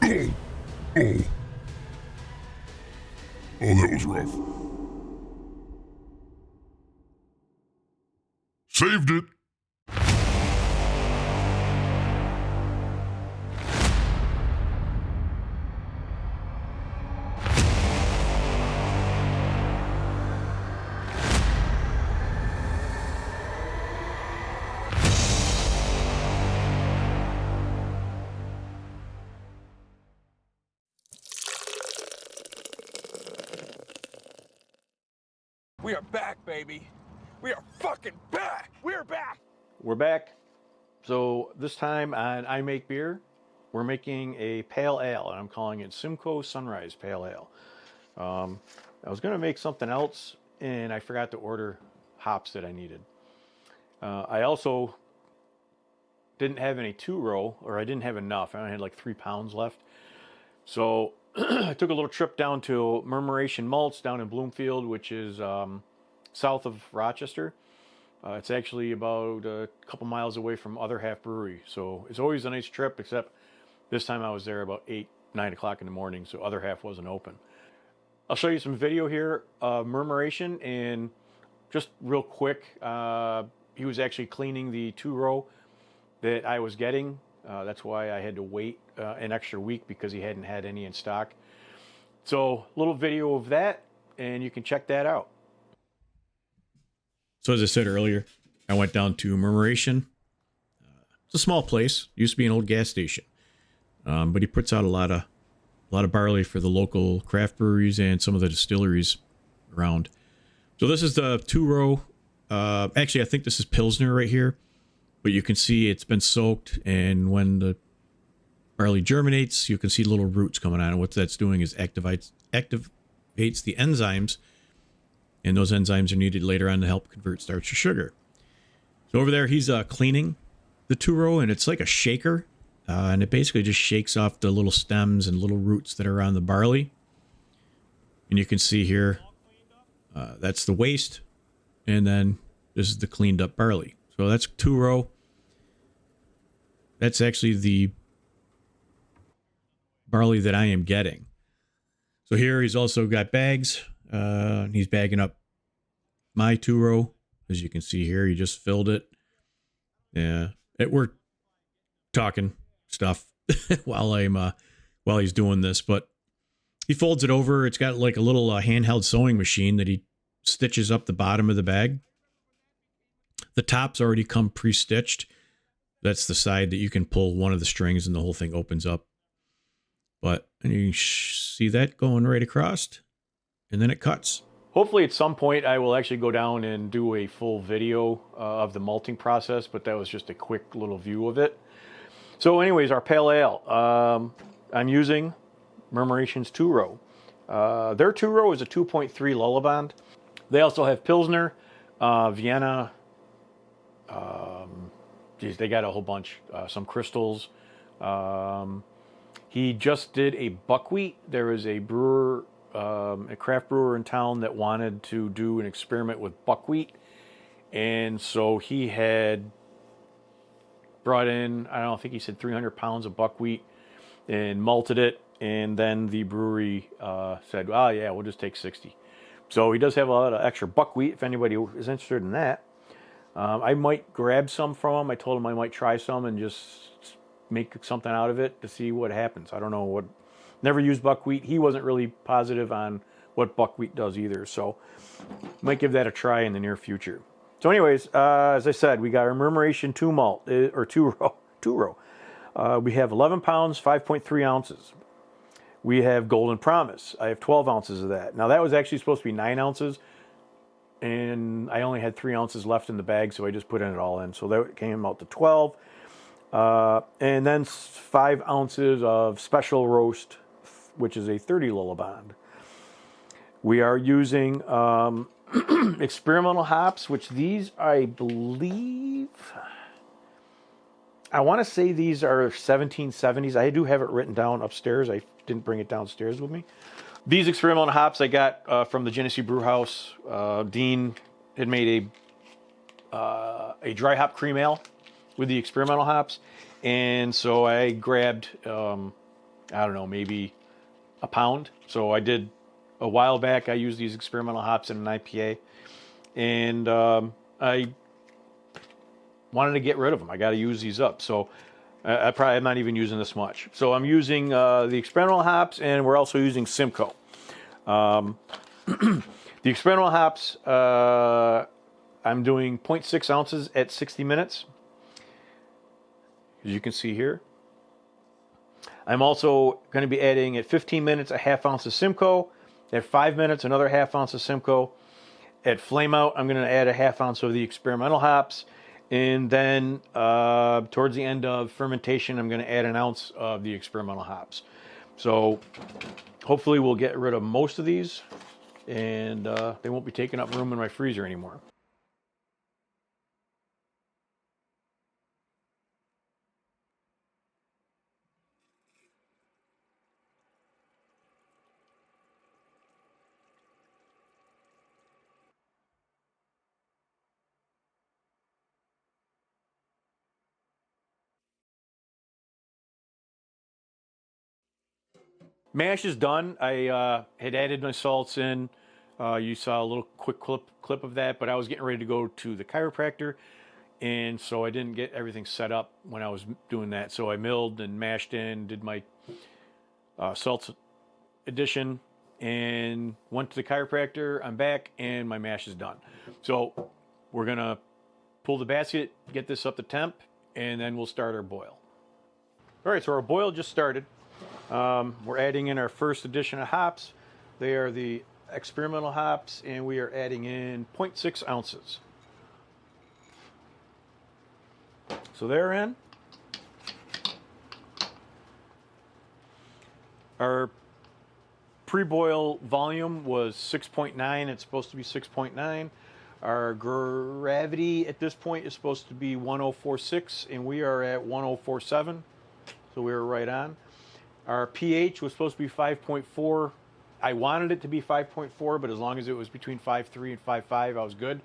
Oh. Oh. Oh, that was rough. Saved it. We are back, baby. We are fucking back. We're back. We're back. So this time on I Make Beer, we're making a pale ale, and I'm calling it Simcoe Sunrise Pale Ale. I was going to make something else, and I forgot to order hops that I needed. I also didn't have any 2-row, or I didn't have enough. I only had like 3 pounds left. So I took a little trip down to Murmuration Malts down in Bloomfield, which is south of Rochester. It's actually about a couple miles away from Other Half Brewery. So it's always a nice trip, except this time I was there about 8, 9 o'clock in the morning, so Other Half wasn't open. I'll show you some video here of Murmuration, and just real quick, he was actually cleaning the 2-row that I was getting. That's why I had to wait an extra week, because he hadn't had any in stock. So a little video of that, and you can check that out. So as I said earlier, I went down to Murmuration. It's a small place. Used to be an old gas station, but he puts out a lot of barley for the local craft breweries and some of the distilleries around. So this is the 2-row. Actually, I think this is Pilsner right here. But you can see it's been soaked, and when the barley germinates, you can see little roots coming out. And what that's doing is activates the enzymes, and those enzymes are needed later on to help convert starch to sugar. So over there, he's cleaning the 2-row, and it's like a shaker, and it basically just shakes off the little stems and little roots that are on the barley. And you can see here, that's the waste, and then this is the cleaned up barley. So that's 2-row. That's actually the barley that I am getting. So here he's also got bags. He's bagging up my 2-row. As you can see here, he just filled it. Yeah, we're talking stuff while he's doing this, but he folds it over. It's got like a little handheld sewing machine that he stitches up the bottom of the bag. The top's already come pre-stitched. That's the side that you can pull one of the strings and the whole thing opens up. But and you see that going right across, and then it cuts. Hopefully at some point I will actually go down and do a full video of the malting process, but that was just a quick little view of it. So anyways, our pale ale. I'm using Murmuration's 2-row. Their 2-row is a 2.3 Lullabond. They also have Pilsner, Vienna. They got a whole bunch. Some crystals. He just did a buckwheat. There was a brewer, a craft brewer in town that wanted to do an experiment with buckwheat. And so he had brought in, I don't think he said 300 pounds of buckwheat and malted it. And then the brewery said, oh yeah, we'll just take 60. So he does have a lot of extra buckwheat if anybody is interested in that. I might grab some from him. I told him I might try some and just make something out of it to see what happens. I don't know what. Never used buckwheat. He wasn't really positive on what buckwheat does either, so might give that a try in the near future. So, anyways, as I said, we got our Murmuration 2 malt or 2-row. We have 11 pounds, 5.3 ounces. We have Golden Promise. I have 12 ounces of that. Now that was actually supposed to be 9 ounces. And I only had 3 ounces left in the bag, so I just put it all in. So that came out to 12. And then 5 ounces of Special Roast, which is a 30 Lullabond. We are using experimental hops, which these, I believe, I want to say these are 1770s. I do have it written down upstairs. I didn't bring it downstairs with me. These experimental hops I got from the Genesee Brew House. Dean had made a dry hop cream ale with the experimental hops, and so I grabbed I don't know, maybe a pound. So I did a while back. I used these experimental hops in an IPA, and I wanted to get rid of them. I got to use these up. So I probably am not even using this much. So I'm using the experimental hops, and we're also using Simcoe. The experimental hops, I'm doing 0.6 ounces at 60 minutes, as you can see here. I'm also going to be adding at 15 minutes a half ounce of Simcoe. At 5 minutes, another half ounce of Simcoe. At flame out, I'm going to add a half ounce of the experimental hops. And then towards the end of fermentation, I'm going to add an ounce of the experimental hops. So hopefully we'll get rid of most of these, and they won't be taking up room in my freezer anymore. Mash is done. I had added my salts in. You saw a little quick clip of that, but I was getting ready to go to the chiropractor, and so I didn't get everything set up when I was doing that. So I milled and mashed in, did my salts addition, and went to the chiropractor. I'm back, and my mash is done. So we're going to pull the basket, get this up to temp, and then we'll start our boil. All right, so our boil just started. We're adding in our first addition of hops. They are the experimental hops, and we are adding in 0.6 ounces. So they're in. Our pre-boil volume was 6.9. It's supposed to be 6.9. Our gravity at this point is supposed to be 1046, and we are at 1047. So we were right on. Our pH was supposed to be 5.4. I wanted it to be 5.4, but as long as it was between 5.3 and 5.5, I was good.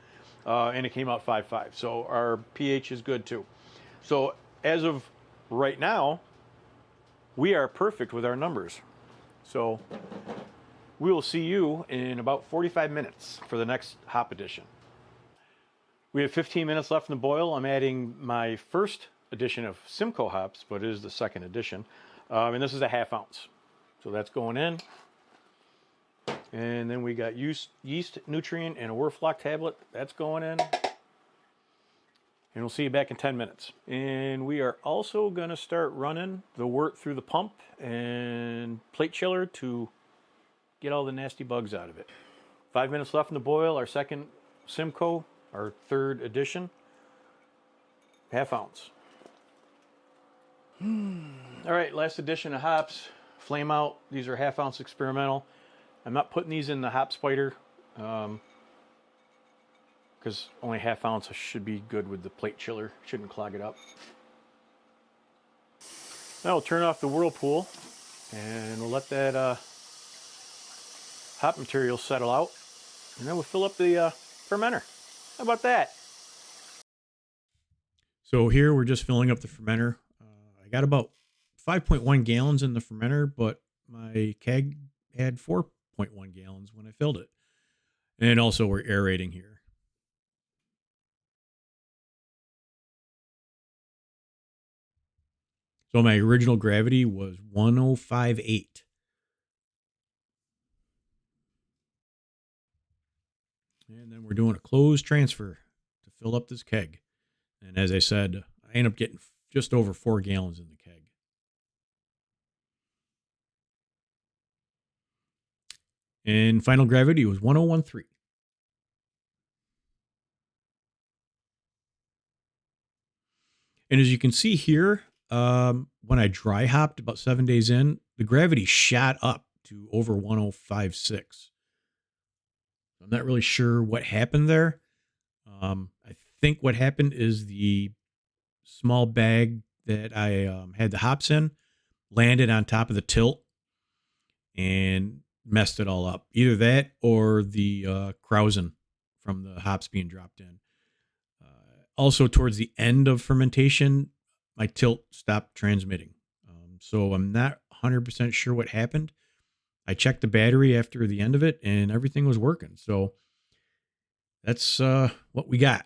And it came out 5.5. So our pH is good too. So as of right now, we are perfect with our numbers. So we will see you in about 45 minutes for the next hop addition. We have 15 minutes left in the boil. I'm adding my first addition of Simcoe hops, but it is the second addition. And this is a half ounce. So that's going in. And then we got yeast nutrient and a Werflock tablet. That's going in. And we'll see you back in 10 minutes. And we are also going to start running the wort through the pump and plate chiller to get all the nasty bugs out of it. 5 minutes left in the boil. Our second Simcoe, our third addition. Half ounce. All right, last addition of hops, flame out. These are half ounce experimental. I'm not putting these in the hop spider because only half ounce should be good with the plate chiller. Shouldn't clog it up. Now we'll turn off the whirlpool and we'll let that hop material settle out. And then we'll fill up the fermenter. How about that? So here we're just filling up the fermenter. I got about 5.1 gallons in the fermenter, but my keg had 4.1 gallons when I filled it. And also we're aerating here. So my original gravity was 1058. And then we're doing a closed transfer to fill up this keg. And as I said, I end up getting just over 4 gallons in the keg. And final gravity was 1013. And as you can see here, when I dry hopped about 7 days in, the gravity shot up to over 1056. I'm not really sure what happened there. I think what happened is the small bag that I had the hops in landed on top of the tilt and messed it all up. Either that or the krausen from the hops being dropped in. Also, towards the end of fermentation, my tilt stopped transmitting. So I'm not 100% sure what happened. I checked the battery after the end of it and everything was working. So that's what we got.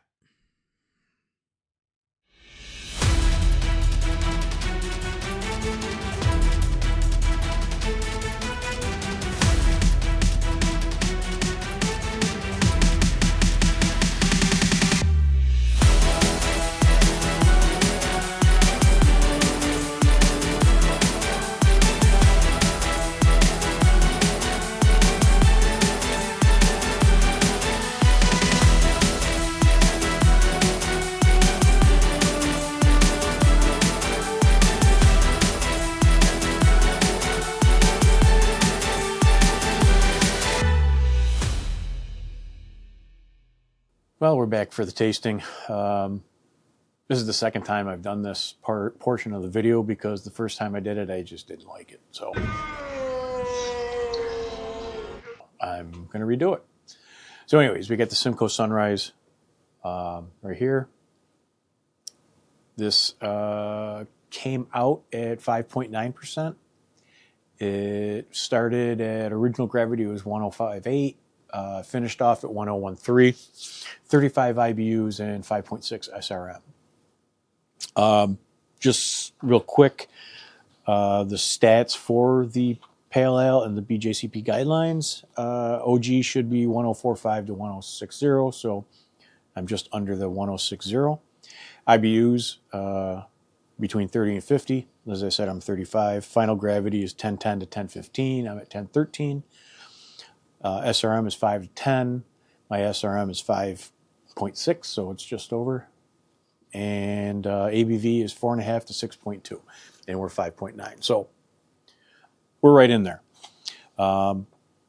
Well, we're back for the tasting. This is the second time I've done this portion of the video because the first time I did it, I just didn't like it. So I'm going to redo it. So anyways, we got the Simcoe Sunrise right here. This came out at 5.9%. It started at original gravity was 105.8. Finished off at 1013, 35 IBUs and 5.6 SRM. Just real quick, the stats for the Pale Ale and the BJCP guidelines. OG should be 1045 to 1060, so I'm just under the 1060. IBUs between 30 and 50. As I said, I'm 35. Final gravity is 1010 to 1015. I'm at 1013. SRM is 5 to 10. My SRM is 5.6, so it's just over. And ABV is 4.5 to 6.2, and we're 5.9. So we're right in there.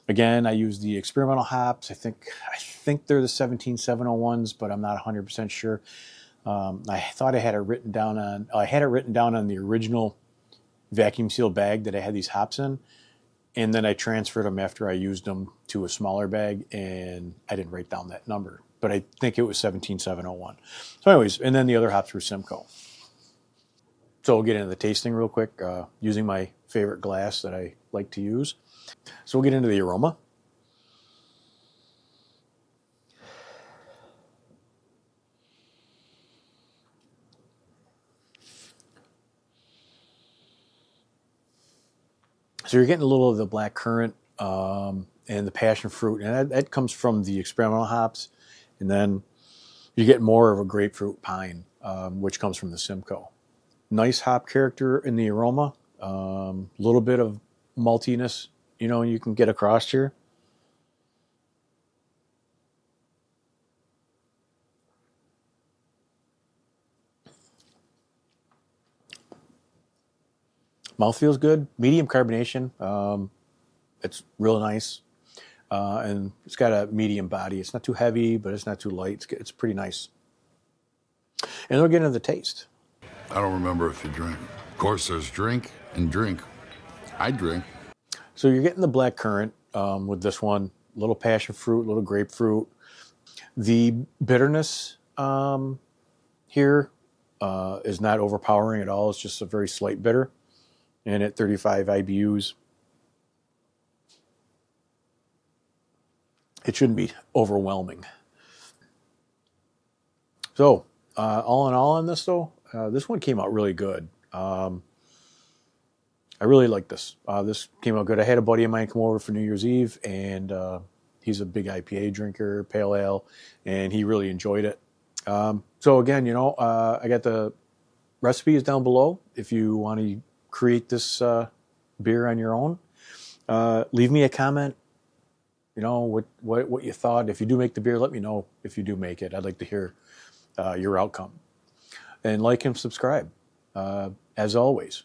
Again, I use the experimental hops. I think they're the 17701s, but I'm not 100% sure. I thought I had it written down on. I had it written down on the original vacuum seal bag that I had these hops in. And then I transferred them after I used them to a smaller bag, and I didn't write down that number. But I think it was 17701. So anyways, and then the other hops were Simcoe. So we'll get into the tasting real quick, using my favorite glass that I like to use. So we'll get into the aroma. So you're getting a little of the black currant and the passion fruit, and that comes from the experimental hops. And then you get more of a grapefruit pine, which comes from the Simcoe. Nice hop character in the aroma. A little bit of maltiness, you can get across here. Mouth feels good. Medium carbonation. It's real nice. And it's got a medium body. It's not too heavy, but it's not too light. It's pretty nice. And we'll get into the taste. I don't remember if you drink. Of course, there's drink and drink. I drink. So you're getting the black currant with this one. A little passion fruit, a little grapefruit. The bitterness here is not overpowering at all. It's just a very slight bitter. And at 35 IBUs, it shouldn't be overwhelming. So, all in all on this though, this one came out really good. I really like this. This came out good. I had a buddy of mine come over for New Year's Eve, and he's a big IPA drinker, pale ale, and he really enjoyed it. So again, I got the recipes down below if you want to create this beer on your own. Leave me a comment. What you thought. If you do make the beer, let me know if you do make it. I'd like to hear your outcome. And like and subscribe, as always.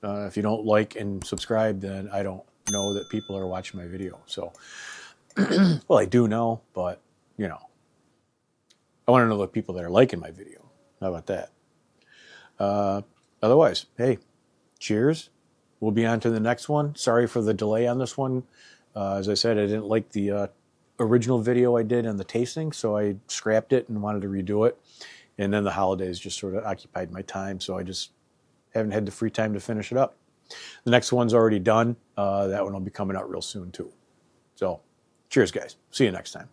If you don't like and subscribe, then I don't know that people are watching my video. So, well, I do know, but, I want to know the people that are liking my video. How about that? Otherwise, hey, cheers. We'll be on to the next one. Sorry for the delay on this one. As I said, I didn't like the original video I did on the tasting, so I scrapped it and wanted to redo it. And then the holidays just sort of occupied my time, so I just haven't had the free time to finish it up. The next one's already done. That one will be coming out real soon too. So cheers, guys. See you next time.